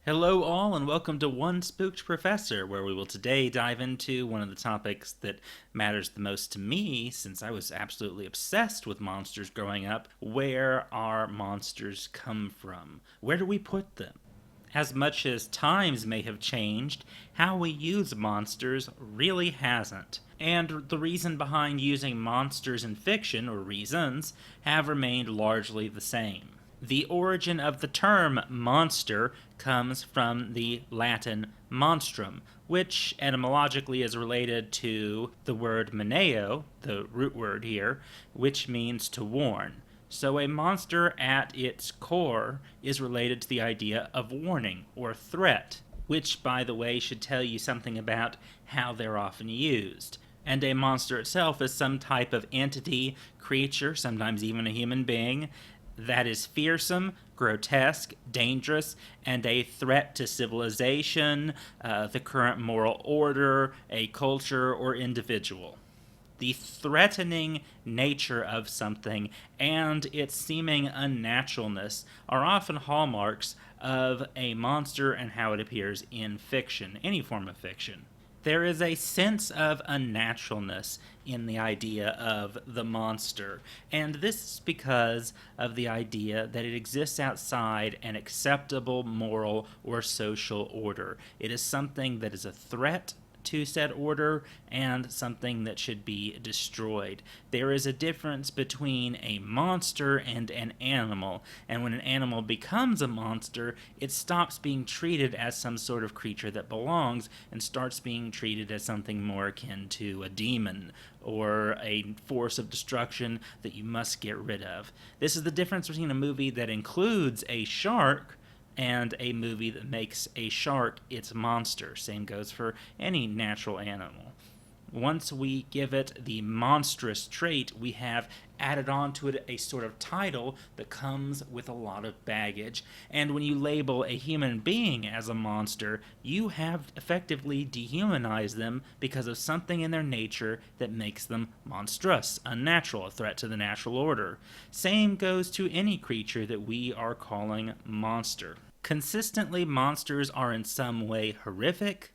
Hello, all, and welcome to One Spooked Professor, where we will today dive into one of the topics that matters the most to me, since I was absolutely obsessed with monsters growing up. Where our monsters come from? Where do we put them? As much as times may have changed, how we use monsters really hasn't. And the reason behind using monsters in fiction, or reasons, have remained largely the same. The origin of the term monster comes from the Latin monstrum, which etymologically is related to the word moneo, the root word here, which means to warn. So a monster at its core is related to the idea of warning or threat, which, by the way, should tell you something about how they're often used. And a monster itself is some type of entity, creature, sometimes even a human being, that is fearsome, grotesque, dangerous, and a threat to civilization, the current moral order, a culture, or individual. The threatening nature of something and its seeming unnaturalness are often hallmarks of a monster and how it appears in fiction, any form of fiction. There is a sense of unnaturalness in the idea of the monster, and this is because of the idea that it exists outside an acceptable moral or social order. It is something that is a threat to said order and something that should be destroyed. There is a difference between a monster and an animal, and when an animal becomes a monster, it stops being treated as some sort of creature that belongs and starts being treated as something more akin to a demon or a force of destruction that you must get rid of. This is the difference between a movie that includes a shark and a movie that makes a shark its monster. Same goes for any natural animal. Once we give it the monstrous trait, we have added on to it a sort of title that comes with a lot of baggage. And when you label a human being as a monster, you have effectively dehumanized them because of something in their nature that makes them monstrous, unnatural, a threat to the natural order. Same goes to any creature that we are calling monster. Consistently, monsters are in some way horrific.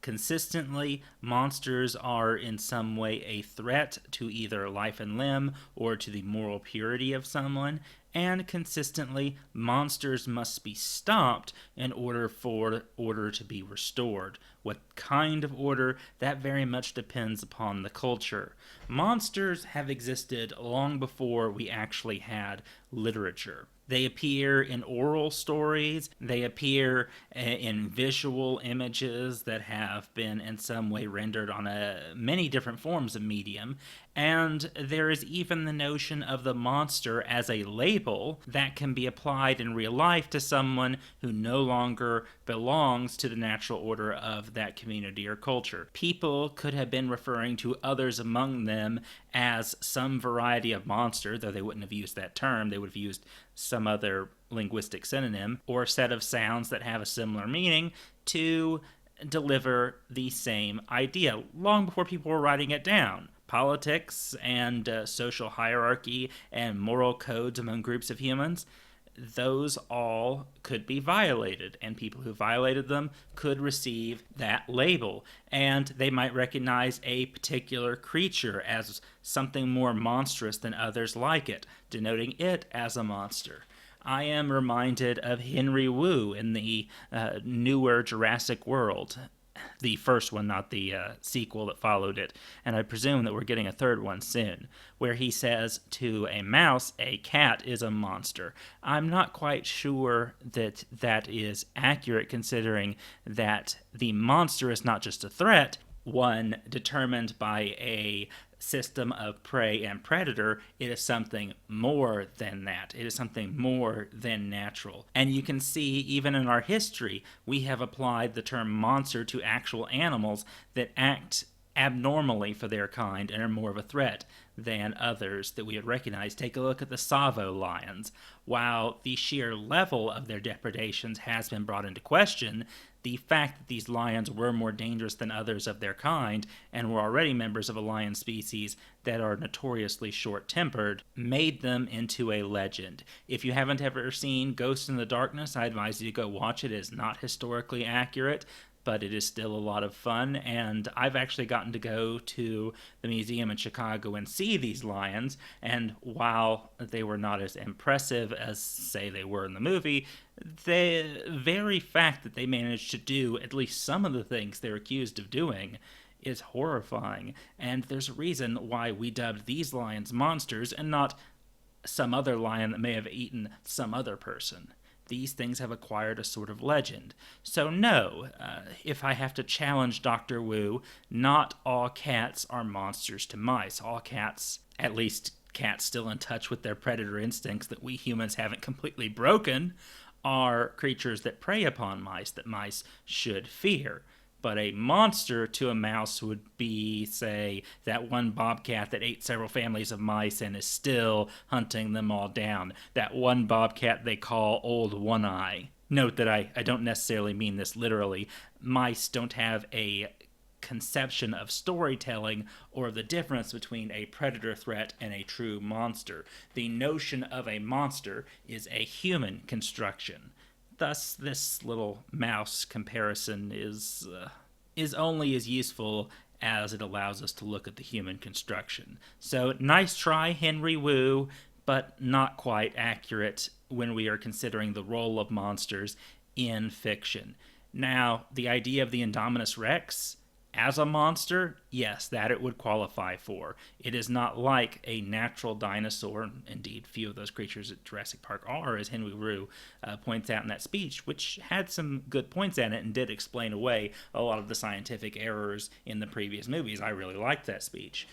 Consistently, monsters are in some way a threat to either life and limb or to the moral purity of someone. And consistently, monsters must be stopped in order for order to be restored. What kind of order? That very much depends upon the culture. Monsters have existed long before we actually had literature. They appear in oral stories. They appear in visual images that have been in some way rendered on many different forms of medium. And there is even the notion of the monster as a label that can be applied in real life to someone who no longer belongs to the natural order of that community or culture. People could have been referring to others among them as some variety of monster, though they wouldn't have used that term. They would have used some other linguistic synonym or set of sounds that have a similar meaning to deliver the same idea long before people were writing it down. Politics and social hierarchy and moral codes among groups of humans, those all could be violated, and people who violated them could receive that label, and they might recognize a particular creature as something more monstrous than others like it, denoting it as a monster. I am reminded of Henry Wu in the newer Jurassic World. The first one, not the sequel that followed it, and I presume that we're getting a third one soon, where he says to a mouse, a cat is a monster. I'm not quite sure that that is accurate, considering that the monster is not just a threat, one determined by a system of prey and predator. It is something more than that. It is something more than natural. And you can see, even in our history, we have applied the term monster to actual animals that act abnormally for their kind and are more of a threat than others that we would recognize. Take a look at the Savo lions. While the sheer level of their depredations has been brought into question, the fact that these lions were more dangerous than others of their kind and were already members of a lion species that are notoriously short-tempered made them into a legend. If you haven't ever seen Ghost in the Darkness, I advise you to go watch it. It is not historically accurate, but it is still a lot of fun, and I've actually gotten to go to the museum in Chicago and see these lions, and while they were not as impressive as, say, they were in the movie, the very fact that they managed to do at least some of the things they're accused of doing is horrifying, and there's a reason why we dubbed these lions monsters and not some other lion that may have eaten some other person. These things have acquired a sort of legend. So no, if I have to challenge Dr. Wu, not all cats are monsters to mice. All cats, at least cats still in touch with their predator instincts that we humans haven't completely broken, are creatures that prey upon mice that mice should fear. But a monster to a mouse would be, say, that one bobcat that ate several families of mice and is still hunting them all down. That one bobcat they call Old One-Eye. Note that I don't necessarily mean this literally. Mice don't have a conception of storytelling or the difference between a predator threat and a true monster. The notion of a monster is a human construction. Thus, this little mouse comparison is only as useful as it allows us to look at the human construction. So, nice try, Henry Wu, but not quite accurate when we are considering the role of monsters in fiction. Now, the idea of the Indominus Rex as a monster, yes, that it would qualify for. It is not like a natural dinosaur. Indeed, few of those creatures at Jurassic Park are, as Henry Wu points out in that speech, which had some good points in it and did explain away a lot of the scientific errors in the previous movies. I really liked that speech.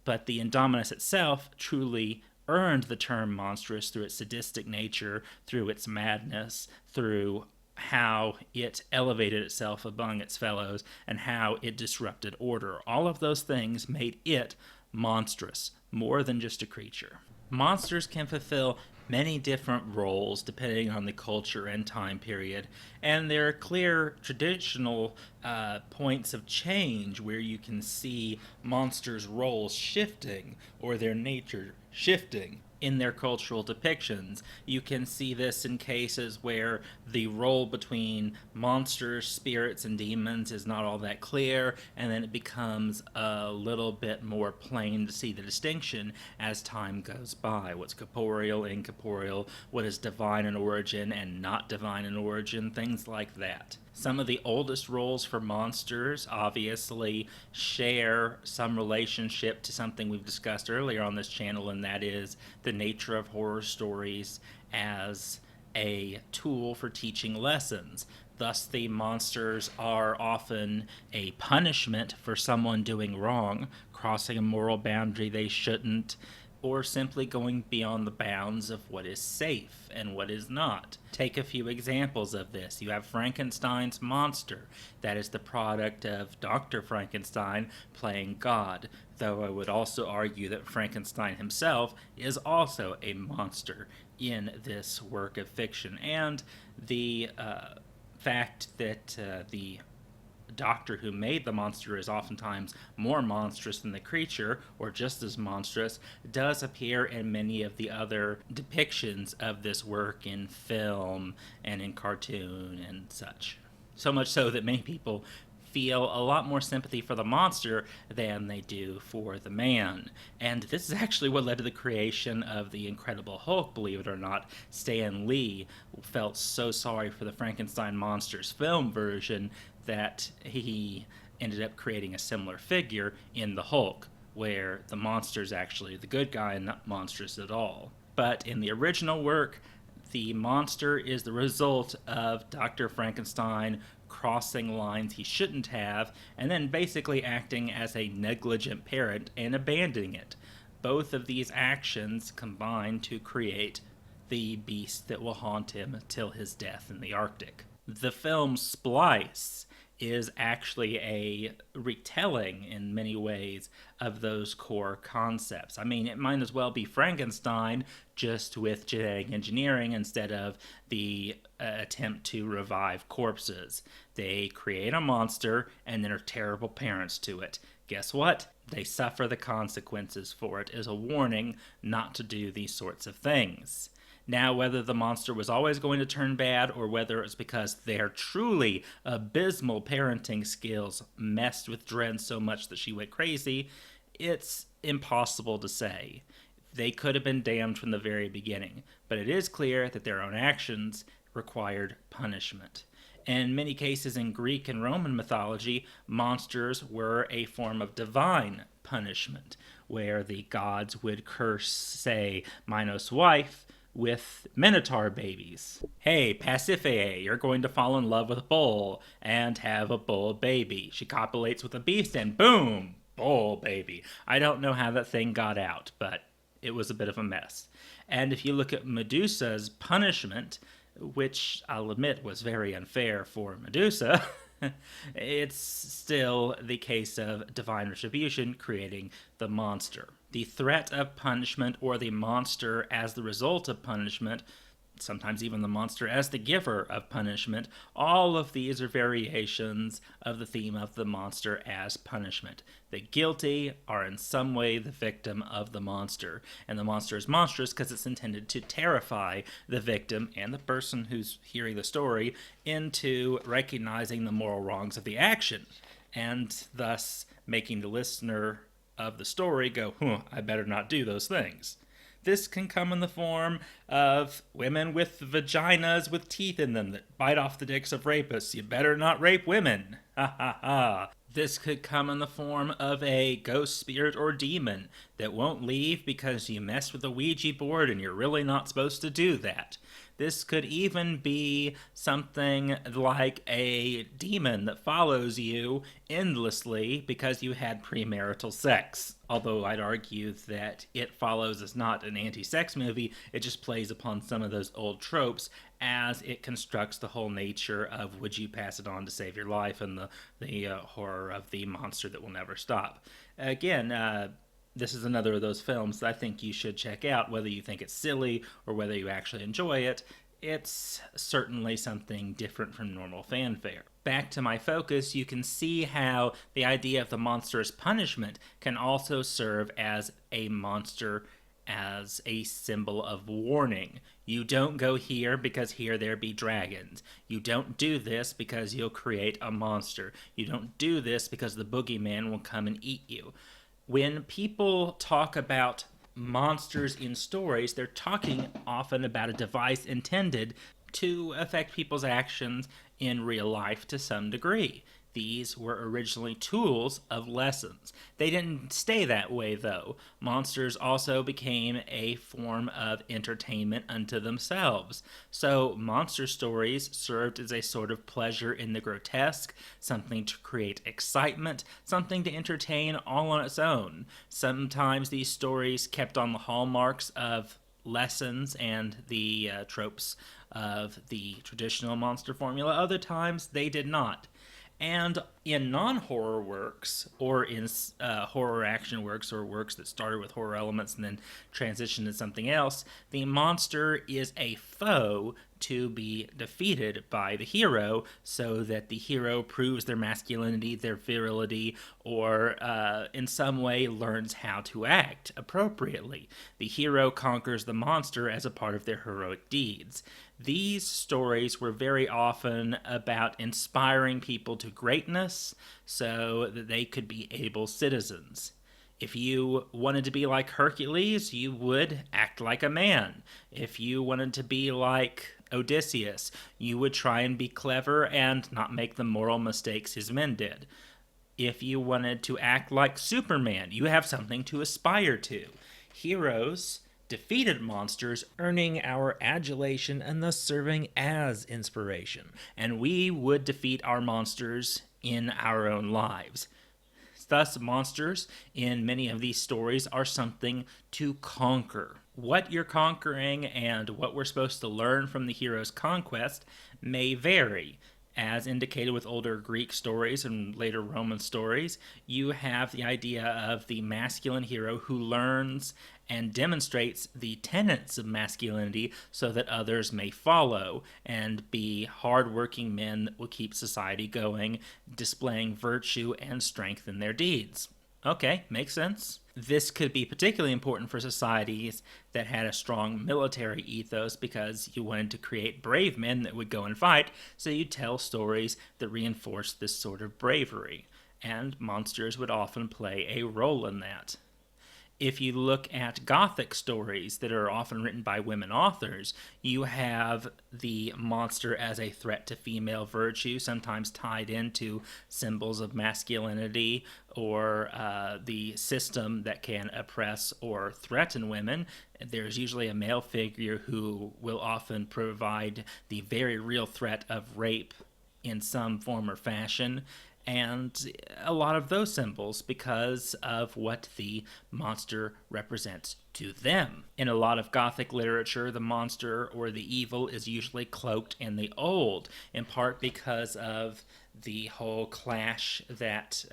But the Indominus itself truly earned the term monstrous through its sadistic nature, through its madness, through how it elevated itself among its fellows, and how it disrupted order. All of those things made it monstrous, more than just a creature. Monsters can fulfill many different roles depending on the culture and time period, and there are clear traditional points of change where you can see monsters' roles shifting or their nature shifting in their cultural depictions. You can see this in cases where the role between monsters, spirits, and demons is not all that clear, and then it becomes a little bit more plain to see the distinction as time goes by. What's corporeal, incorporeal, what is divine in origin and not divine in origin, things like that. Some of the oldest roles for monsters obviously share some relationship to something we've discussed earlier on this channel, and that is the nature of horror stories as a tool for teaching lessons. Thus, the monsters are often a punishment for someone doing wrong, crossing a moral boundary they shouldn't, or simply going beyond the bounds of what is safe and what is not. Take a few examples of this. You have Frankenstein's monster. That is the product of Dr. Frankenstein playing God, though I would also argue that Frankenstein himself is also a monster in this work of fiction. And the fact that the doctor who made the monster is oftentimes more monstrous than the creature, or just as monstrous, does appear in many of the other depictions of this work in film and in cartoon and such. So much so that many people feel a lot more sympathy for the monster than they do for the man. And this is actually what led to the creation of the Incredible Hulk, believe it or not. Stan Lee felt so sorry for the Frankenstein monsters film version that he ended up creating a similar figure in the Hulk, where the monster's actually the good guy and not monstrous at all. But in the original work, the monster is the result of Dr. Frankenstein crossing lines he shouldn't have, and then basically acting as a negligent parent and abandoning it. Both of these actions combine to create the beast that will haunt him till his death in the Arctic. The film Splice is actually a retelling in many ways of those core concepts. I mean, it might as well be Frankenstein, just with genetic engineering instead of the attempt to revive corpses. They create a monster and then are terrible parents to it. Guess what? They suffer the consequences for it as a warning not to do these sorts of things. Now, whether the monster was always going to turn bad or whether it's because their truly abysmal parenting skills messed with Dren so much that she went crazy, it's impossible to say. They could have been damned from the very beginning, but it is clear that their own actions required punishment. In many cases in Greek and Roman mythology, monsters were a form of divine punishment, where the gods would curse, say, Minos' wife with minotaur babies. Hey, Pasiphae, you're going to fall in love with a bull and have a bull baby. She copulates with a beast and boom, bull baby. I don't know how that thing got out, but it was a bit of a mess. And if you look at Medusa's punishment, which I'll admit was very unfair for Medusa, it's still the case of divine retribution creating the monster. The threat of punishment or the monster as the result of punishment, sometimes even the monster as the giver of punishment, all of these are variations of the theme of the monster as punishment. The guilty are in some way the victim of the monster, and the monster is monstrous because it's intended to terrify the victim and the person who's hearing the story into recognizing the moral wrongs of the action, and thus making the listener of the story go, I better not do those things. This can come in the form of women with vaginas with teeth in them that bite off the dicks of rapists. You better not rape women. Ha ha ha. This could come in the form of a ghost spirit or demon that won't leave because you messed with a Ouija board and you're really not supposed to do that. This could even be something like a demon that follows you endlessly because you had premarital sex. Although I'd argue that It Follows is not an anti-sex movie, it just plays upon some of those old tropes as it constructs the whole nature of would you pass it on to save your life and the horror of the monster that will never stop. Again, this is another of those films that I think you should check out, whether you think it's silly or whether you actually enjoy it. It's certainly something different from normal fanfare. Back to my focus, you can see how the idea of the monster as punishment can also serve as a monster as a symbol of warning. You don't go here because here there be dragons. You don't do this because you'll create a monster. You don't do this because the boogeyman will come and eat you. When people talk about monsters in stories, they're talking often about a device intended to affect people's actions in real life to some degree. These were originally tools of lessons. They didn't stay that way, though. Monsters also became a form of entertainment unto themselves. So monster stories served as a sort of pleasure in the grotesque, something to create excitement, something to entertain all on its own. Sometimes these stories kept on the hallmarks of lessons and the tropes of the traditional monster formula. Other times they did not. And in non-horror works, or in horror action works, or works that started with horror elements and then transitioned to something else, the monster is a foe to be defeated by the hero so that the hero proves their masculinity, their virility, or in some way learns how to act appropriately. The hero conquers the monster as a part of their heroic deeds. These stories were very often about inspiring people to greatness so that they could be able citizens. If you wanted to be like Hercules, you would act like a man. If you wanted to be like Odysseus, you would try and be clever and not make the moral mistakes his men did. If you wanted to act like Superman, you have something to aspire to. Heroes defeated monsters, earning our adulation and thus serving as inspiration. And we would defeat our monsters in our own lives. Thus, monsters in many of these stories are something to conquer. What you're conquering and what we're supposed to learn from the hero's conquest may vary. As indicated with older Greek stories and later Roman stories, you have the idea of the masculine hero who learns and demonstrates the tenets of masculinity so that others may follow and be hardworking men that will keep society going, displaying virtue and strength in their deeds. Okay, makes sense. This could be particularly important for societies that had a strong military ethos because you wanted to create brave men that would go and fight, so you tell stories that reinforce this sort of bravery, and monsters would often play a role in that. If you look at Gothic stories that are often written by women authors, you have the monster as a threat to female virtue, sometimes tied into symbols of masculinity or the system that can oppress or threaten women. There's usually a male figure who will often provide the very real threat of rape in some form or fashion, and a lot of those symbols because of what the monster represents to them. In a lot of Gothic literature, the monster or the evil is usually cloaked in the old, in part because of the whole clash that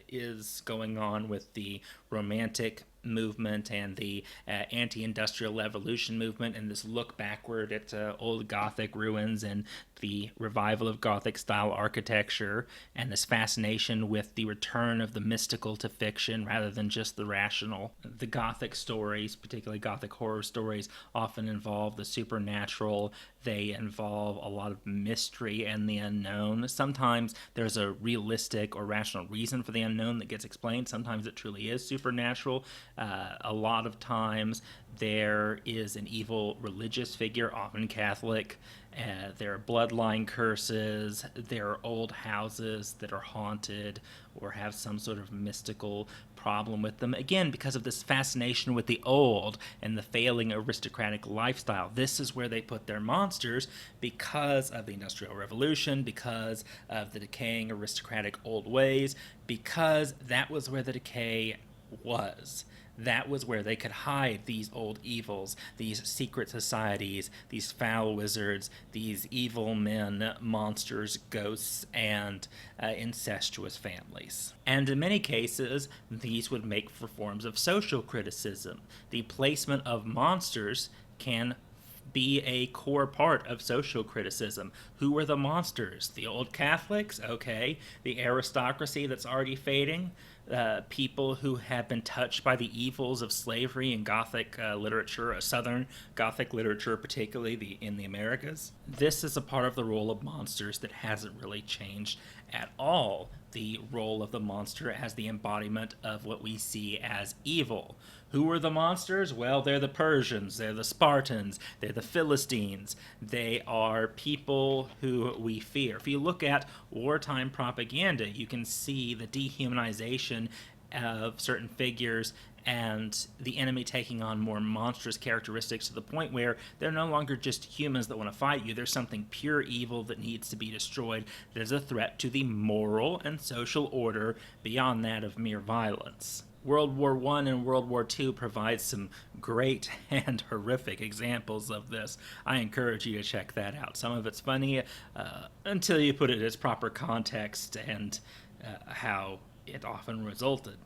is going on with the Romantic movement and the anti-industrial revolution movement, and this look backward at old Gothic ruins and the revival of Gothic style architecture, and this fascination with the return of the mystical to fiction rather than just the rational. The Gothic stories, particularly Gothic horror stories, often involve the supernatural. They involve a lot of mystery and the unknown. Sometimes there's a realistic or rational reason for the unknown that gets explained. Sometimes it truly is supernatural. A lot of times there is an evil religious figure, often Catholic. There are bloodline curses. There are old houses that are haunted or have some sort of mystical problem with them. Again, because of this fascination with the old and the failing aristocratic lifestyle. This is where they put their monsters because of the Industrial Revolution, because of the decaying aristocratic old ways, because that was where the decay was. That was where they could hide these old evils, these secret societies, these foul wizards, these evil men, monsters, ghosts, and incestuous families. And in many cases, these would make for forms of social criticism. The placement of monsters can be a core part of social criticism. Who were the monsters? The old Catholics? Okay. The aristocracy that's already fading? People who have been touched by the evils of slavery in Gothic literature, Southern Gothic literature, particularly in the Americas. This is a part of the role of monsters that hasn't really changed at all. The role of the monster as the embodiment of what we see as evil. Who are the monsters? Well, they're the Persians, they're the Spartans, they're the Philistines. They are people who we fear. If you look at wartime propaganda, you can see the dehumanization of certain figures and the enemy taking on more monstrous characteristics to the point where they're no longer just humans that want to fight you. There's something pure evil that needs to be destroyed that is a threat to the moral and social order beyond that of mere violence. World War I and World War II provide some great and horrific examples of this. I encourage you to check that out. Some of it's funny until you put it in its proper context and how it often resulted.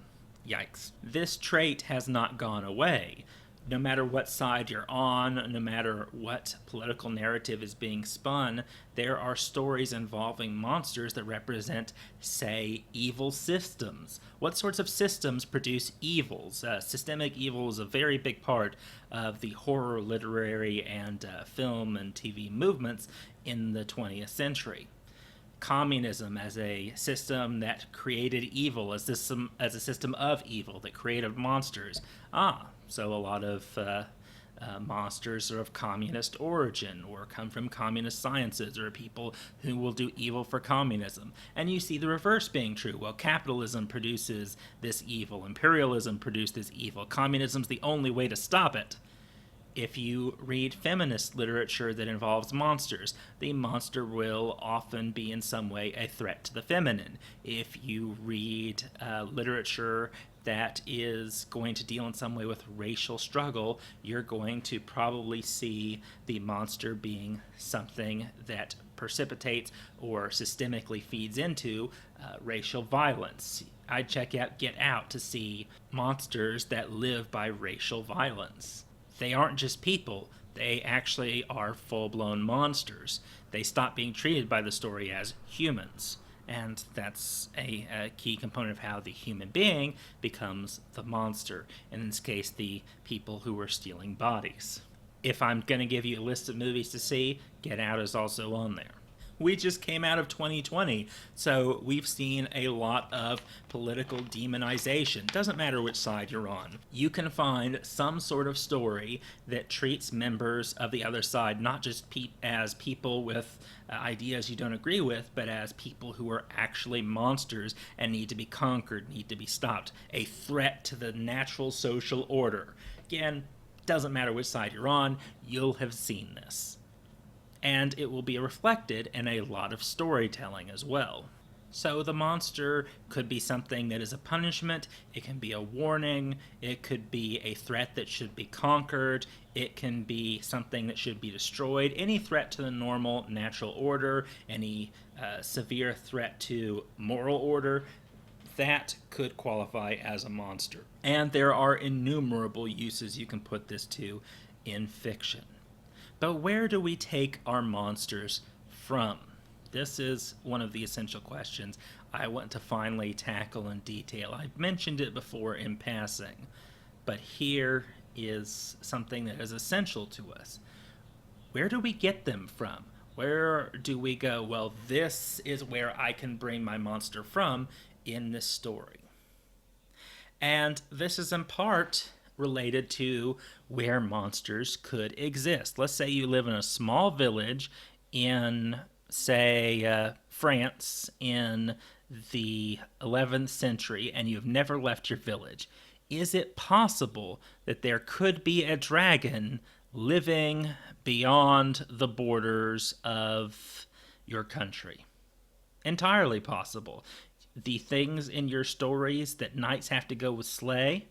Yikes. This trait has not gone away. No matter what side you're on, no matter what political narrative is being spun, there are stories involving monsters that represent, say, evil systems. What sorts of systems produce evils? Systemic evil is a very big part of the horror, literary, and film and TV movements in the 20th century. Communism as a system that created evil, as a system of evil that created monsters. So a lot of monsters are of communist origin or come from communist sciences or people who will do evil for communism. And you see the reverse being true. Well, capitalism produces this evil. Imperialism produced this evil. Communism's the only way to stop it. If you read feminist literature that involves monsters, the monster will often be in some way a threat to the feminine. If you read literature that is going to deal in some way with racial struggle, you're going to probably see the monster being something that precipitates or systemically feeds into racial violence. I'd check out Get Out to see monsters that live by racial violence. They aren't just people, they actually are full-blown monsters. They stop being treated by the story as humans. And that's a key component of how the human being becomes the monster. In this case, the people who are stealing bodies. If I'm going to give you a list of movies to see, Get Out is also on there. We just came out of 2020, so we've seen a lot of political demonization. Doesn't matter which side you're on. You can find some sort of story that treats members of the other side not just as people with ideas you don't agree with, but as people who are actually monsters and need to be conquered, need to be stopped. A threat to the natural social order. Again, doesn't matter which side you're on, you'll have seen this. And it will be reflected in a lot of storytelling as well. So the monster could be something that is a punishment, it can be a warning, it could be a threat that should be conquered, it can be something that should be destroyed, any threat to the normal natural order, any severe threat to moral order, that could qualify as a monster. And there are innumerable uses you can put this to in fiction. But where do we take our monsters from? This is one of the essential questions I want to finally tackle in detail. I've mentioned it before in passing, but here is something that is essential to us. Where do we get them from? Where do we go, well, this is where I can bring my monster from in this story? And this is in part related to where monsters could exist. Let's say you live in a small village in, say, France in the 11th century, and you've never left your village. Is it possible that there could be a dragon living beyond the borders of your country? Entirely possible. The things in your stories that knights have to go with sleigh,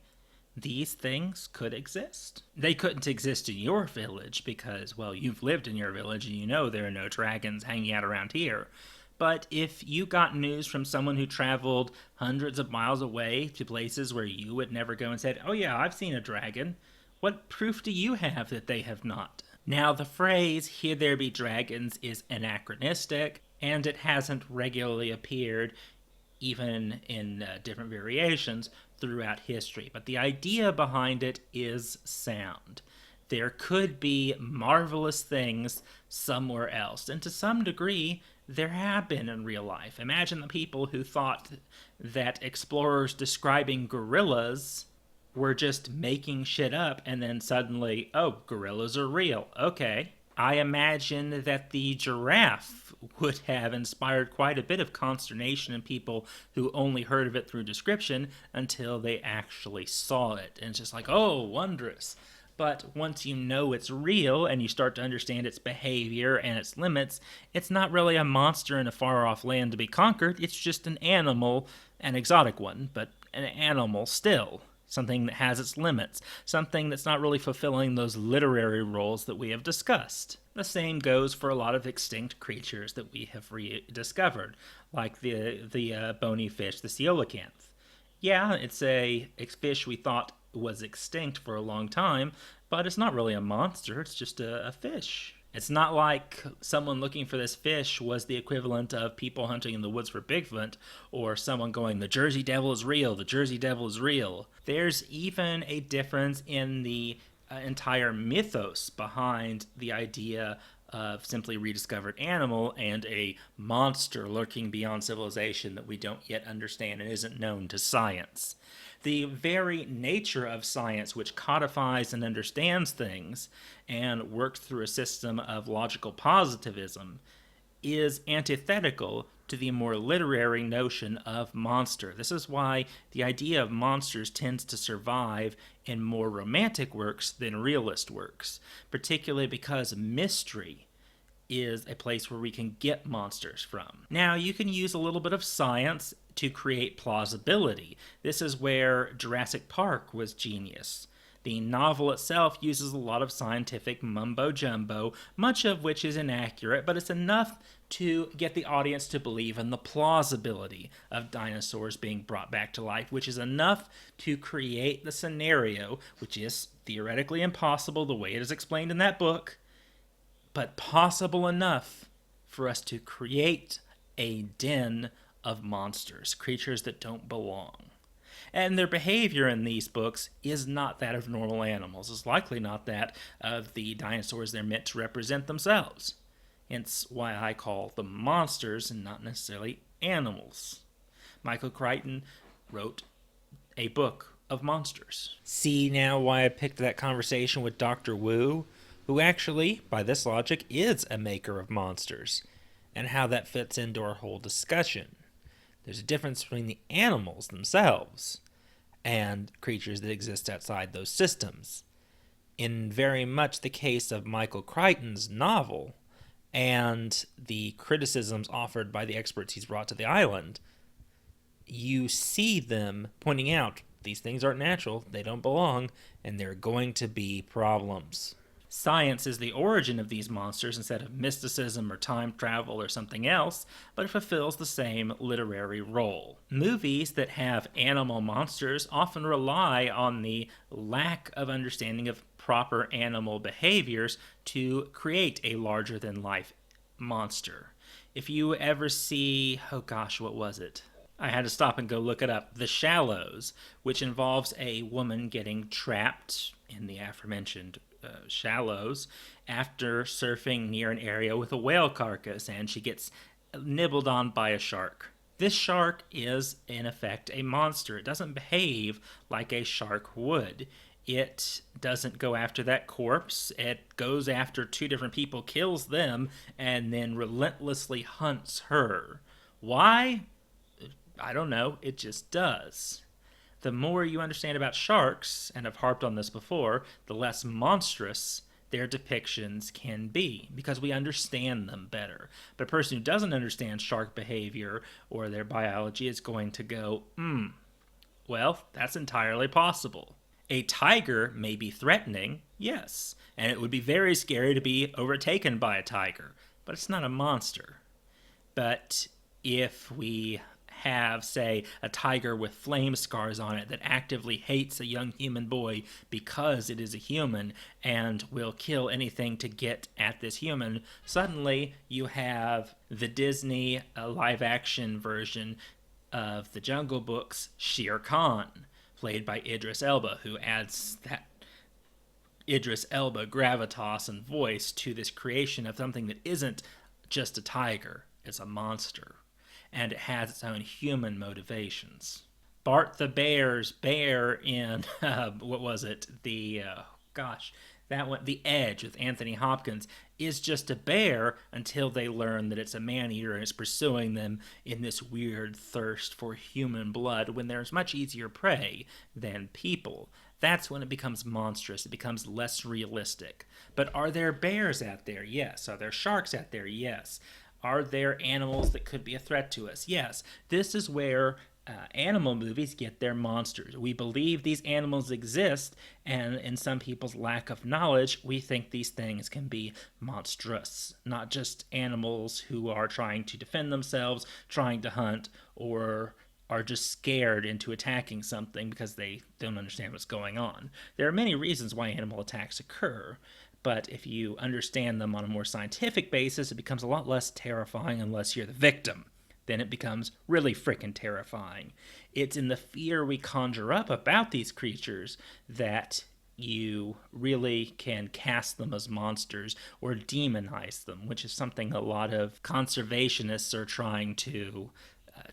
these things could exist. They couldn't exist in your village because, well, you've lived in your village and you know there are no dragons hanging out around here. But if you got news from someone who traveled hundreds of miles away to places where you would never go and said, oh yeah, I've seen a dragon, what proof do you have that they have not? Now, the phrase, here there be dragons, is anachronistic, and it hasn't regularly appeared, even in different variations, throughout history. But the idea behind it is sound. There could be marvelous things somewhere else, and to some degree, there have been in real life. Imagine the people who thought that explorers describing gorillas were just making shit up, and then suddenly, oh, gorillas are real. Okay. I imagine that the giraffe would have inspired quite a bit of consternation in people who only heard of it through description until they actually saw it. And it's just like, oh, wondrous. But once you know it's real and you start to understand its behavior and its limits, it's not really a monster in a far-off land to be conquered. It's just an animal, an exotic one, but an animal still. Something that has its limits, something that's not really fulfilling those literary roles that we have discussed. The same goes for a lot of extinct creatures that we have rediscovered, like the bony fish, the coelacanth. Yeah, it's a fish we thought was extinct for a long time, but it's not really a monster, it's just a fish. It's not like someone looking for this fish was the equivalent of people hunting in the woods for Bigfoot, or someone going, the Jersey Devil is real, the Jersey Devil is real. There's even a difference in the entire mythos behind the idea of simply rediscovered animal and a monster lurking beyond civilization that we don't yet understand and isn't known to science. The very nature of science, which codifies and understands things and works through a system of logical positivism, is antithetical to the more literary notion of monster. This is why the idea of monsters tends to survive in more romantic works than realist works, particularly because mystery is a place where we can get monsters from. Now, you can use a little bit of science to create plausibility. This is where Jurassic Park was genius. The novel itself uses a lot of scientific mumbo-jumbo, much of which is inaccurate, but it's enough to get the audience to believe in the plausibility of dinosaurs being brought back to life, which is enough to create the scenario, which is theoretically impossible the way it is explained in that book, but possible enough for us to create a den of monsters, creatures that don't belong. And their behavior in these books is not that of normal animals. It's likely not that of the dinosaurs they're meant to represent themselves. Hence why I call them monsters and not necessarily animals. Michael Crichton wrote a book of monsters. See now why I picked that conversation with Dr. Wu, who actually, by this logic, is a maker of monsters, and how that fits into our whole discussion. There's a difference between the animals themselves and creatures that exist outside those systems. In very much the case of Michael Crichton's novel, and the criticisms offered by the experts he's brought to the island, you see them pointing out these things aren't natural, they don't belong, and there are going to be problems. Science is the origin of these monsters instead of mysticism or time travel or something else, but it fulfills the same literary role. Movies that have animal monsters often rely on the lack of understanding of proper animal behaviors to create a larger-than-life monster. If you ever see, what was it? I had to stop and go look it up. The Shallows, which involves a woman getting trapped in the aforementioned shallows after surfing near an area with a whale carcass, and she gets nibbled on by a shark. This shark is, in effect, a monster. It doesn't behave like a shark would. It doesn't go after that corpse. It goes after two different people, kills them, and then relentlessly hunts her. Why? I don't know. It just does. The more you understand about sharks, and I've harped on this before, the less monstrous their depictions can be, because we understand them better. But a person who doesn't understand shark behavior or their biology is going to go, well, that's entirely possible. A tiger may be threatening, yes, and it would be very scary to be overtaken by a tiger, but it's not a monster. But if we have, say, a tiger with flame scars on it that actively hates a young human boy because it is a human and will kill anything to get at this human, suddenly you have the Disney live-action version of the Jungle Book's Shere Khan, played by Idris Elba, who adds that Idris Elba gravitas and voice to this creation of something that isn't just a tiger, it's a monster. And it has its own human motivations. Bart the Bear's bear in, The Edge with Anthony Hopkins is just a bear until they learn that it's a man-eater and it's pursuing them in this weird thirst for human blood when there's much easier prey than people. That's when it becomes monstrous. It becomes less realistic. But are there bears out there? Yes. Are there sharks out there? Yes. Are there animals that could be a threat to us? Yes. This is where animal movies get their monsters. We believe these animals exist, and in some people's lack of knowledge, we think these things can be monstrous. Not just animals who are trying to defend themselves, trying to hunt, or are just scared into attacking something because they don't understand what's going on. There are many reasons why animal attacks occur. But if you understand them on a more scientific basis, it becomes a lot less terrifying unless you're the victim. Then it becomes really freaking terrifying. It's in the fear we conjure up about these creatures that you really can cast them as monsters or demonize them, which is something a lot of conservationists are trying to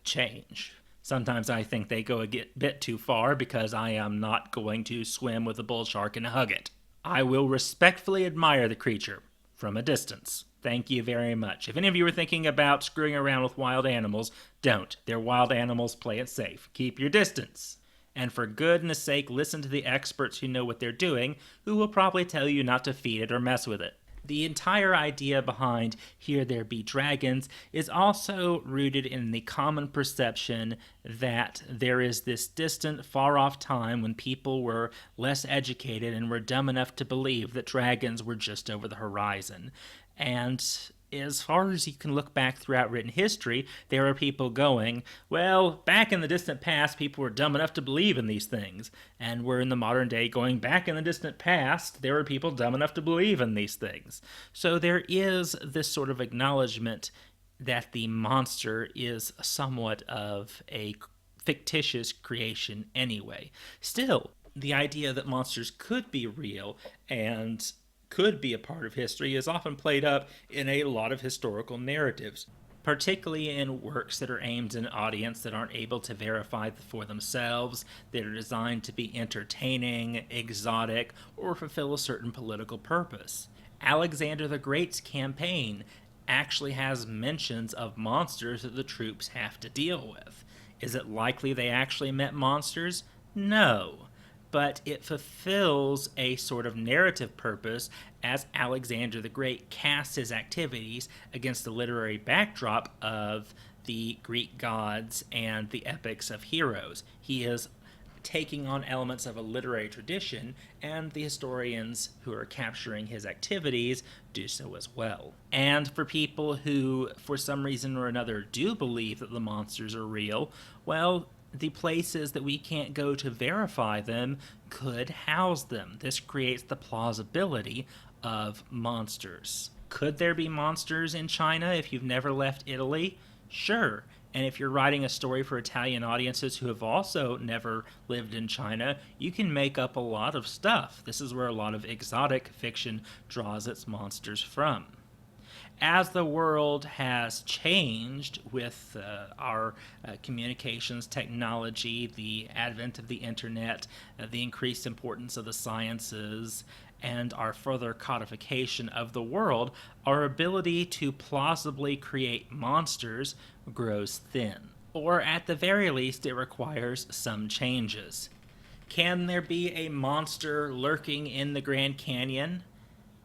change. Sometimes I think they go a bit too far because I am not going to swim with a bull shark and hug it. I will respectfully admire the creature from a distance. Thank you very much. If any of you are thinking about screwing around with wild animals, don't. They're wild animals. Play it safe. Keep your distance. And for goodness sake, listen to the experts who know what they're doing, who will probably tell you not to feed it or mess with it. The entire idea behind Here There Be Dragons is also rooted in the common perception that there is this distant, far-off time when people were less educated and were dumb enough to believe that dragons were just over the horizon. And as far as you can look back throughout written history, there are people going, well, back in the distant past, people were dumb enough to believe in these things. And we're in the modern day going, back in the distant past, there were people dumb enough to believe in these things. So there is this sort of acknowledgement that the monster is somewhat of a fictitious creation anyway. Still, the idea that monsters could be real and could be a part of history is often played up in a lot of historical narratives, particularly in works that are aimed at an audience that aren't able to verify for themselves, that are designed to be entertaining, exotic, or fulfill a certain political purpose. Alexander the Great's campaign actually has mentions of monsters that the troops have to deal with. Is it likely they actually met monsters? No. But it fulfills a sort of narrative purpose as Alexander the Great casts his activities against the literary backdrop of the Greek gods and the epics of heroes. He is taking on elements of a literary tradition, and the historians who are capturing his activities do so as well. And for people who, for some reason or another, do believe that the monsters are real, well, the places that we can't go to verify them could house them. This creates the plausibility of monsters. Could there be monsters in China if you've never left Italy? Sure. And if you're writing a story for Italian audiences who have also never lived in China, you can make up a lot of stuff. This is where a lot of exotic fiction draws its monsters from. As the world has changed with our communications technology, the advent of the internet, the increased importance of the sciences, and our further codification of the world, our ability to plausibly create monsters grows thin. Or at the very least, it requires some changes. Can there be a monster lurking in the Grand Canyon?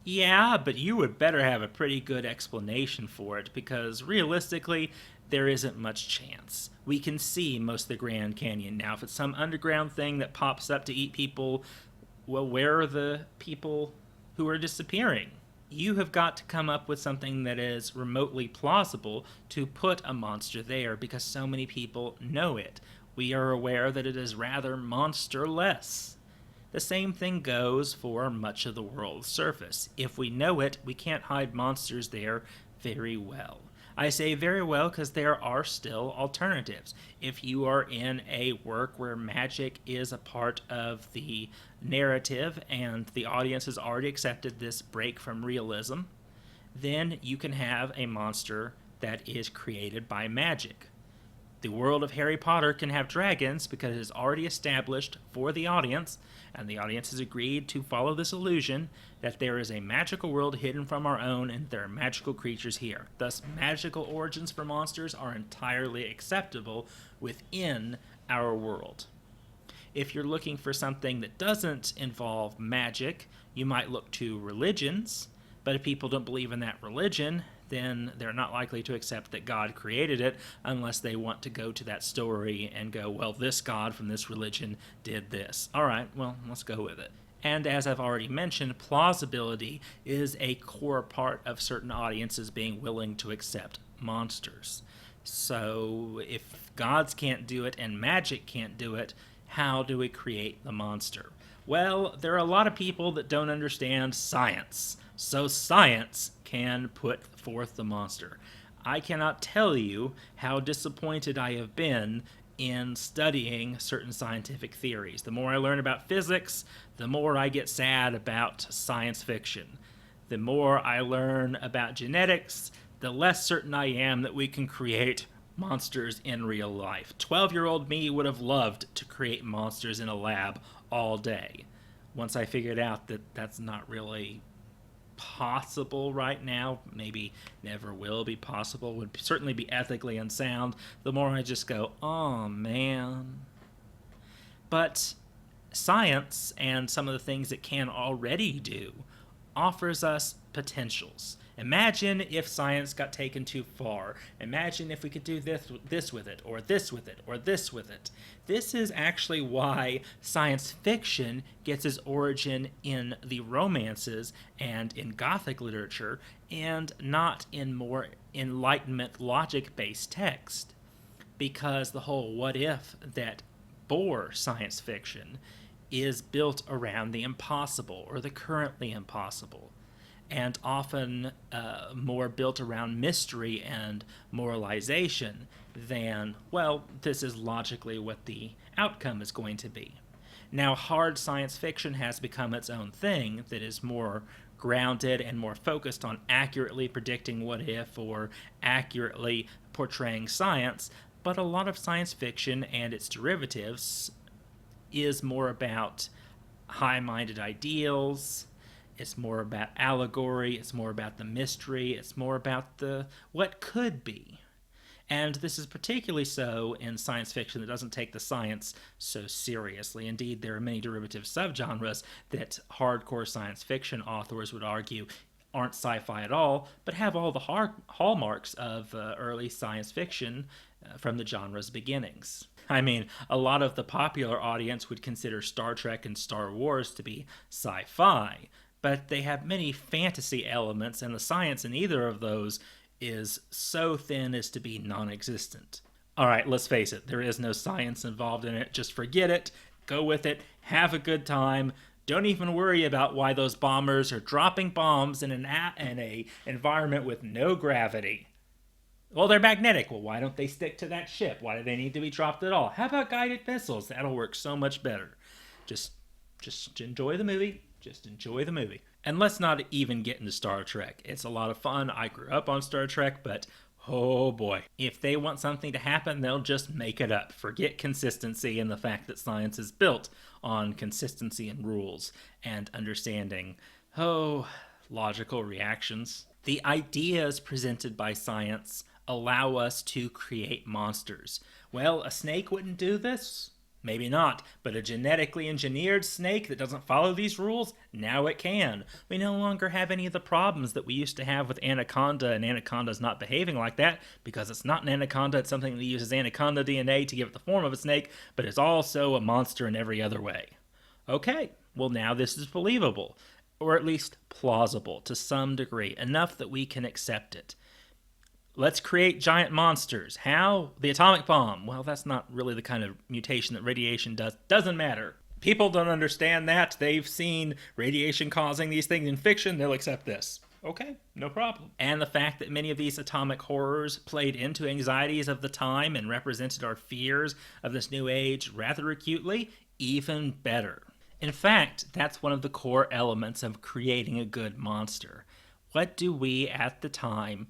Yeah, but you would better have a pretty good explanation for it, because realistically, there isn't much chance. We can see most of the Grand Canyon now. If it's some underground thing that pops up to eat people, well, where are the people who are disappearing? You have got to come up with something that is remotely plausible to put a monster there, because so many people know it. We are aware that it is rather monsterless. The same thing goes for much of the world's surface. If we know it, we can't hide monsters there very well. I say very well because there are still alternatives. If you are in a work where magic is a part of the narrative and the audience has already accepted this break from realism, then you can have a monster that is created by magic. The world of Harry Potter can have dragons because it is already established for the audience, and the audience has agreed to follow this illusion that there is a magical world hidden from our own and there are magical creatures here. Thus, magical origins for monsters are entirely acceptable within our world. If you're looking for something that doesn't involve magic, you might look to religions, but if people don't believe in that religion, then they're not likely to accept that God created it unless they want to go to that story and go, well, this God from this religion did this. All right, well, let's go with it. And as I've already mentioned, plausibility is a core part of certain audiences being willing to accept monsters. So if gods can't do it and magic can't do it, how do we create the monster? Well, there are a lot of people that don't understand science. So science can put forth the monster. I cannot tell you how disappointed I have been in studying certain scientific theories. The more I learn about physics, the more I get sad about science fiction. The more I learn about genetics, the less certain I am that we can create monsters in real life. 12-year-old me would have loved to create monsters in a lab all day. Once I figured out that that's not really possible right now, maybe never will be possible, would certainly be ethically unsound, the more I just go, oh man. But science and some of the things it can already do offers us potentials. Imagine if science got taken too far. Imagine if we could do this with it, or this with it, or this with it. This is actually why science fiction gets its origin in the romances and in Gothic literature, and not in more Enlightenment logic-based text. Because the whole what if that bore science fiction is built around the impossible or the currently impossible, and often more built around mystery and moralization than, well, this is logically what the outcome is going to be. Now, hard science fiction has become its own thing that is more grounded and more focused on accurately predicting what if or accurately portraying science, but a lot of science fiction and its derivatives is more about high-minded ideals. It's more about allegory. It's more about the mystery. It's more about the what could be. And this is particularly so in science fiction that doesn't take the science so seriously. Indeed, there are many derivative subgenres that hardcore science fiction authors would argue aren't sci-fi at all, but have all the hallmarks of early science fiction from the genre's beginnings. I mean, a lot of the popular audience would consider Star Trek and Star Wars to be sci-fi, but they have many fantasy elements, and the science in either of those is so thin as to be non-existent. Alright, let's face it, there is no science involved in it. Just forget it, go with it, have a good time. Don't even worry about why those bombers are dropping bombs in a environment with no gravity. Well, they're magnetic. Well, why don't they stick to that ship? Why do they need to be dropped at all? How about guided missiles? That'll work so much better. Just enjoy the movie. Just enjoy the movie. And let's not even get into Star Trek. It's a lot of fun. I grew up on Star Trek, but oh boy. If they want something to happen, they'll just make it up. Forget consistency and the fact that science is built on consistency and rules and understanding, logical reactions. The ideas presented by science allow us to create monsters. Well, a snake wouldn't do this? Maybe not, but a genetically engineered snake that doesn't follow these rules, now it can. We no longer have any of the problems that we used to have with Anaconda, and Anaconda's not behaving like that, because it's not an anaconda, it's something that uses anaconda DNA to give it the form of a snake, but it's also a monster in every other way. Okay, well now this is believable, or at least plausible to some degree, enough that we can accept it. Let's create giant monsters. How? The atomic bomb. Well, that's not really the kind of mutation that radiation does. Doesn't matter. People don't understand that. They've seen radiation causing these things in fiction. They'll accept this. Okay, no problem. And the fact that many of these atomic horrors played into anxieties of the time and represented our fears of this new age rather acutely, even better. In fact, that's one of the core elements of creating a good monster. What do we at the time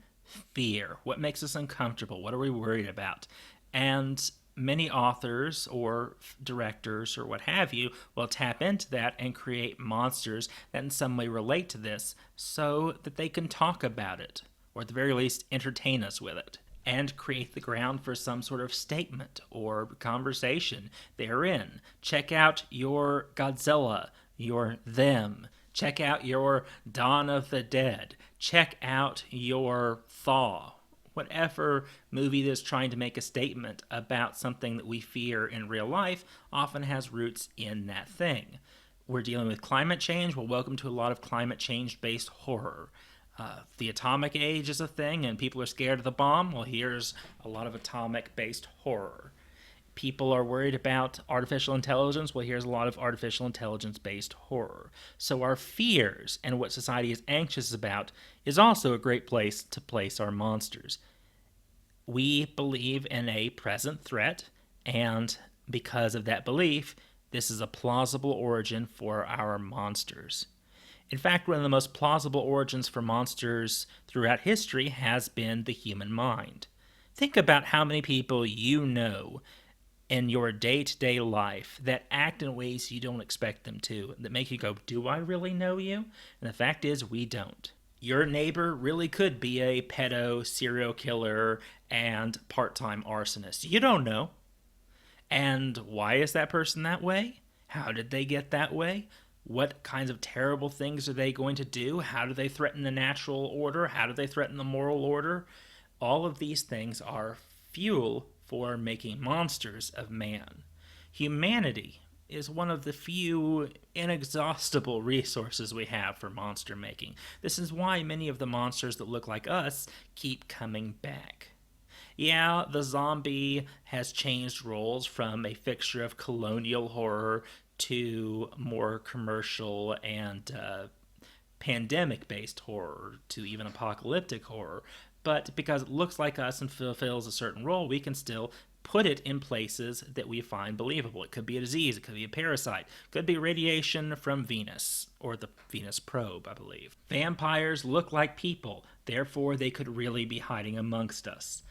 fear? What makes us uncomfortable? What are we worried about? And many authors or directors or what have you will tap into that and create monsters that in some way relate to this so that they can talk about it, or at the very least entertain us with it, and create the ground for some sort of statement or conversation therein. Check out your Godzilla, your Them. Check out your Dawn of the Dead. Check out your Thaw. Whatever movie that's trying to make a statement about something that we fear in real life often has roots in that thing. We're dealing with climate change. Well, welcome to a lot of climate change-based horror. The atomic age is a thing, and people are scared of the bomb. Well, here's a lot of atomic-based horror. People are worried about artificial intelligence. Well, here's a lot of artificial intelligence-based horror. So our fears and what society is anxious about is also a great place to place our monsters. We believe in a present threat, and because of that belief, this is a plausible origin for our monsters. In fact, one of the most plausible origins for monsters throughout history has been the human mind. Think about how many people you know in your day-to-day life that act in ways you don't expect them to, that make you go, do I really know you? And the fact is, we don't. Your neighbor really could be a pedo, serial killer, and part-time arsonist. You don't know. And why is that person that way? How did they get that way? What kinds of terrible things are they going to do? How do they threaten the natural order? How do they threaten the moral order? All of these things are fuel for making monsters of man. Humanity is one of the few inexhaustible resources we have for monster making. This is why many of the monsters that look like us keep coming back. Yeah, the zombie has changed roles from a fixture of colonial horror to more commercial and pandemic based horror to even apocalyptic horror. But because it looks like us and fulfills a certain role, we can still put it in places that we find believable. It could be a disease, it could be a parasite, it could be radiation from Venus, or the Venus probe, I believe. Vampires look like people, therefore, they could really be hiding amongst us.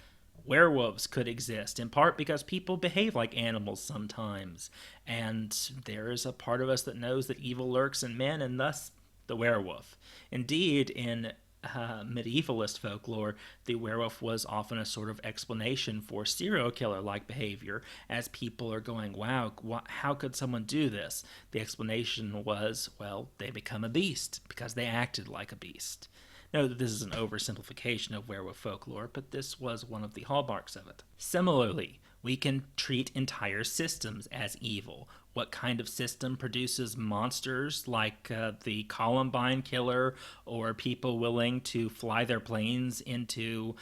Werewolves could exist, in part because people behave like animals sometimes, and there is a part of us that knows that evil lurks in men, and thus the werewolf. Indeed, in medievalist folklore, the werewolf was often a sort of explanation for serial killer like behavior, as people are going, wow, how could someone do this? The explanation was, well, they become a beast because they acted like a beast. Note that this is an oversimplification of werewolf folklore, but this was one of the hallmarks of it. Similarly, we can treat entire systems as evil. What kind of system produces monsters like the Columbine killer, or people willing to fly their planes into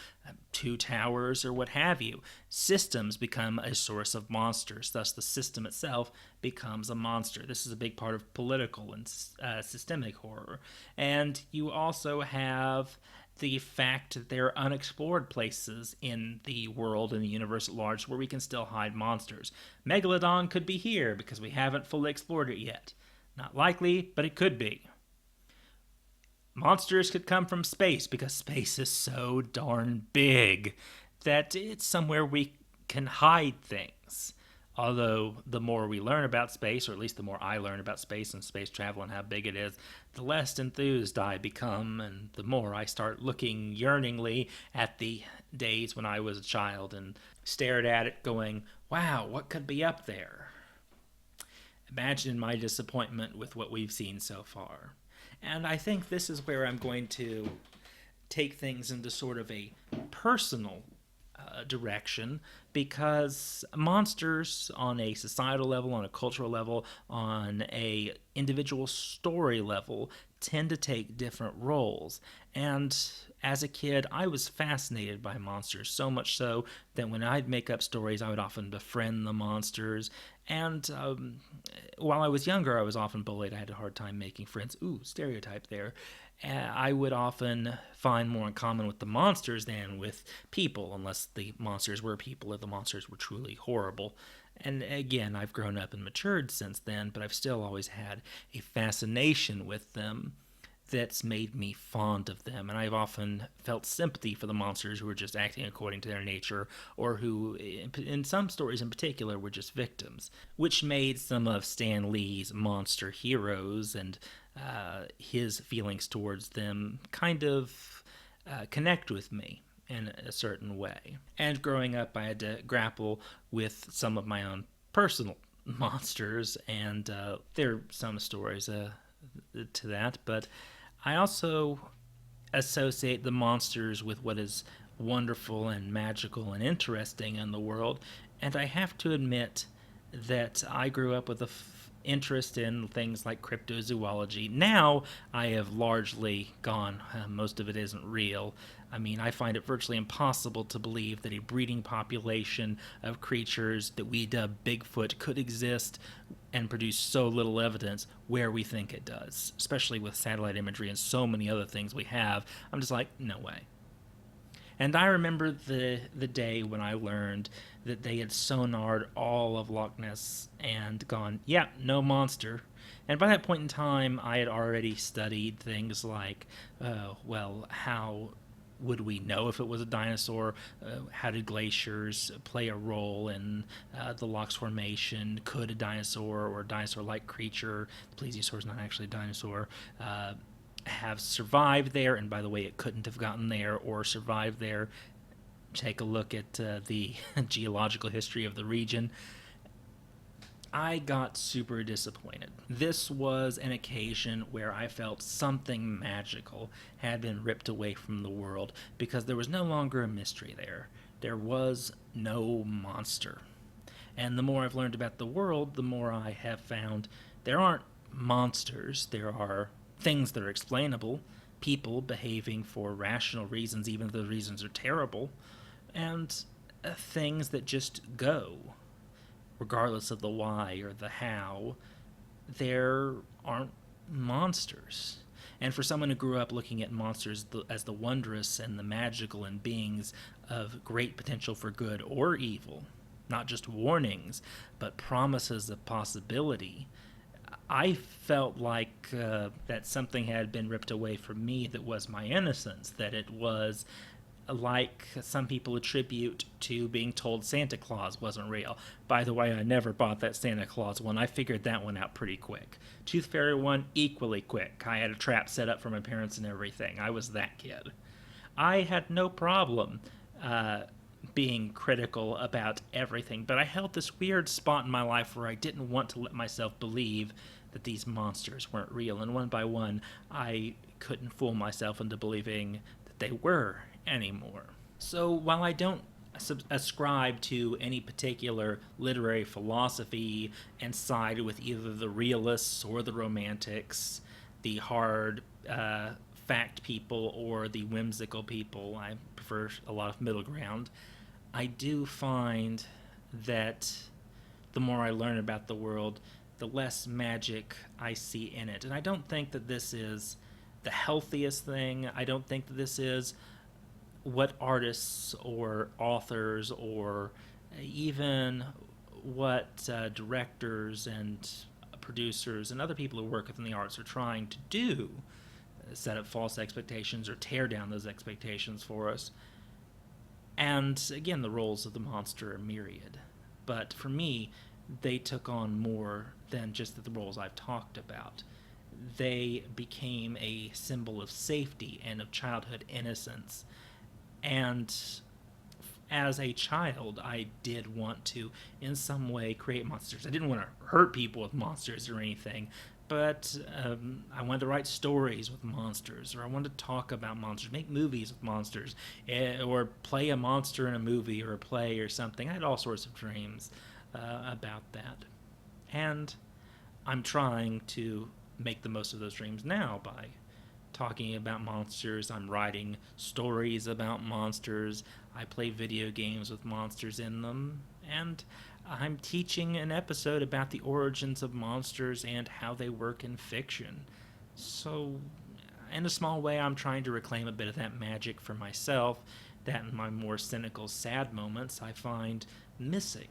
two towers, or what have you? Systems become a source of monsters, thus the system itself becomes a monster. This is a big part of political and systemic horror. And you also have the fact that there are unexplored places in the world and the universe at large where we can still hide monsters. Megalodon could be here because we haven't fully explored it yet. Not likely, but it could be. Monsters could come from space because space is so darn big that it's somewhere we can hide things. Although the more we learn about space, or at least the more I learn about space and space travel and how big it is, the less enthused I become, and the more I start looking yearningly at the days when I was a child and stared at it going, wow, what could be up there? Imagine my disappointment with what we've seen so far. And I think this is where I'm going to take things into sort of a personal direction, because monsters on a societal level, on a cultural level, on a individual story level tend to take different roles. And as a kid, I was fascinated by monsters, so much so that when I'd make up stories, I would often befriend the monsters. And while I was younger, I was often bullied. I had a hard time making friends. Ooh, stereotype there. I would often find more in common with the monsters than with people, unless the monsters were people or the monsters were truly horrible. And again, I've grown up and matured since then, but I've still always had a fascination with them that's made me fond of them. And I've often felt sympathy for the monsters who were just acting according to their nature, or who, in some stories in particular, were just victims, which made some of Stan Lee's monster heroes and his feelings towards them kind of connect with me in a certain way. And growing up, I had to grapple with some of my own personal monsters, and there are some stories to that, but I also associate the monsters with what is wonderful and magical and interesting in the world, and I have to admit that I grew up with a interest in things like cryptozoology. Now I have largely gone, most of it isn't real. I mean, I find it virtually impossible to believe that a breeding population of creatures that we dub Bigfoot could exist and produce so little evidence where we think it does, especially with satellite imagery and so many other things we have. I'm just like, no way. And I remember the day when I learned that they had sonared all of Loch Ness and gone, yeah, no monster. And by that point in time, I had already studied things like, how would we know if it was a dinosaur? How did glaciers play a role in the Loch's formation? Could a dinosaur or a dinosaur-like creature, the plesiosaur is not actually a dinosaur, have survived there? And by the way, it couldn't have gotten there or survived there. Take a look at the geological history of the region. I got super disappointed. This was an occasion where I felt something magical had been ripped away from the world because there was no longer a mystery there. There was no monster. And the more I've learned about the world, the more I have found there aren't monsters. There are things that are explainable, people behaving for rational reasons, even if the reasons are terrible, and things that just go, regardless of the why or the how. There aren't monsters. And for someone who grew up looking at monsters as the wondrous and the magical and beings of great potential for good or evil, not just warnings, but promises of possibility, I felt like that something had been ripped away from me that was my innocence, that it was like some people attribute to being told Santa Claus wasn't real. By the way, I never bought that Santa Claus one. I figured that one out pretty quick. Tooth Fairy one, equally quick. I had a trap set up for my parents and everything. I was that kid. I had no problem being critical about everything, but I held this weird spot in my life where I didn't want to let myself believe that these monsters weren't real, and one by one, I couldn't fool myself into believing that they were anymore. So while I don't ascribe to any particular literary philosophy and side with either the realists or the romantics, the hard fact people or the whimsical people, I prefer a lot of middle ground, I do find that the more I learn about the world, the less magic I see in it. And I don't think that this is the healthiest thing. I don't think that this is what artists or authors or even what directors and producers and other people who work within the arts are trying to do, set up false expectations or tear down those expectations for us. And again, the roles of the monster are myriad. But for me, they took on more than just the roles I've talked about. They became a symbol of safety and of childhood innocence. And as a child, I did want to, in some way, create monsters. I didn't want to hurt people with monsters or anything, but I wanted to write stories with monsters, or I wanted to talk about monsters, make movies with monsters, or play a monster in a movie or a play or something. I had all sorts of dreams about that. And I'm trying to make the most of those dreams now by talking about monsters. I'm writing stories about monsters. I play video games with monsters in them. And I'm teaching an episode about the origins of monsters and how they work in fiction. So, in a small way, I'm trying to reclaim a bit of that magic for myself that in my more cynical, sad moments I find missing.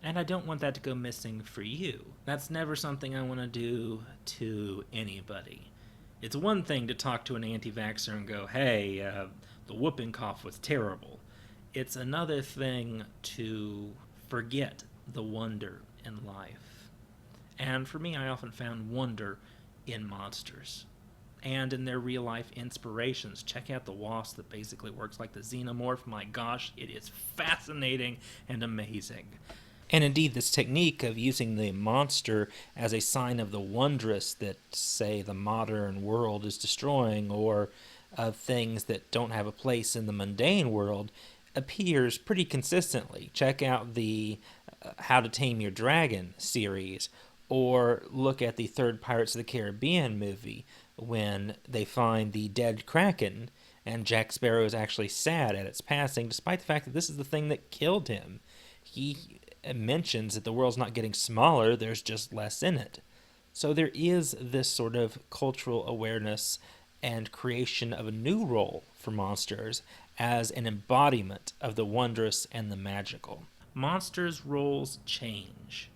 And I don't want that to go missing for you. That's never something I want to do to anybody. It's one thing to talk to an anti-vaxxer and go, hey, the whooping cough was terrible. It's another thing to forget the wonder in life. And for me, I often found wonder in monsters and in their real-life inspirations. Check out the wasp that basically works like the xenomorph. My gosh, it is fascinating and amazing. And indeed, this technique of using the monster as a sign of the wondrous that, say, the modern world is destroying, or of things that don't have a place in the mundane world, appears pretty consistently. Check out the How to Tame Your Dragon series, or look at the third Pirates of the Caribbean movie, when they find the dead Kraken, and Jack Sparrow is actually sad at its passing, despite the fact that this is the thing that killed him. He mentions that the world's not getting smaller, there's just less in it. So there is this sort of cultural awareness and creation of a new role for monsters as an embodiment of the wondrous and the magical. Monsters' roles change,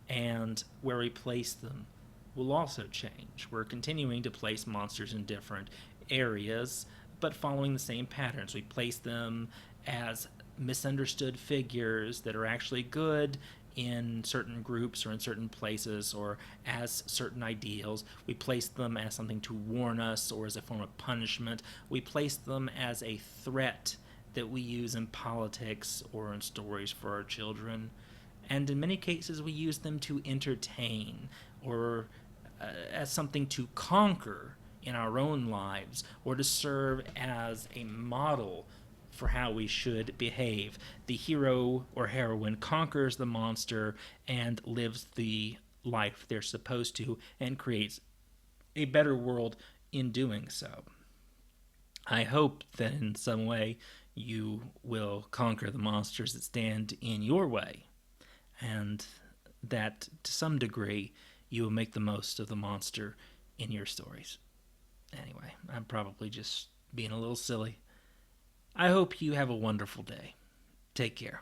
and where we place them will also change. We're continuing to place monsters in different areas, but following the same patterns. We place them as misunderstood figures that are actually good in certain groups or in certain places, or as certain ideals. We place them as something to warn us or as a form of punishment. We place them as a threat that we use in politics or in stories for our children. And in many cases, we use them to entertain or as something to conquer in our own lives or to serve as a model for how we should behave. The hero or heroine conquers the monster and lives the life they're supposed to and creates a better world in doing so. I hope that in some way you will conquer the monsters that stand in your way, and that to some degree you will make the most of the monster in your stories. Anyway, I'm probably just being a little silly. I hope you have a wonderful day. Take care.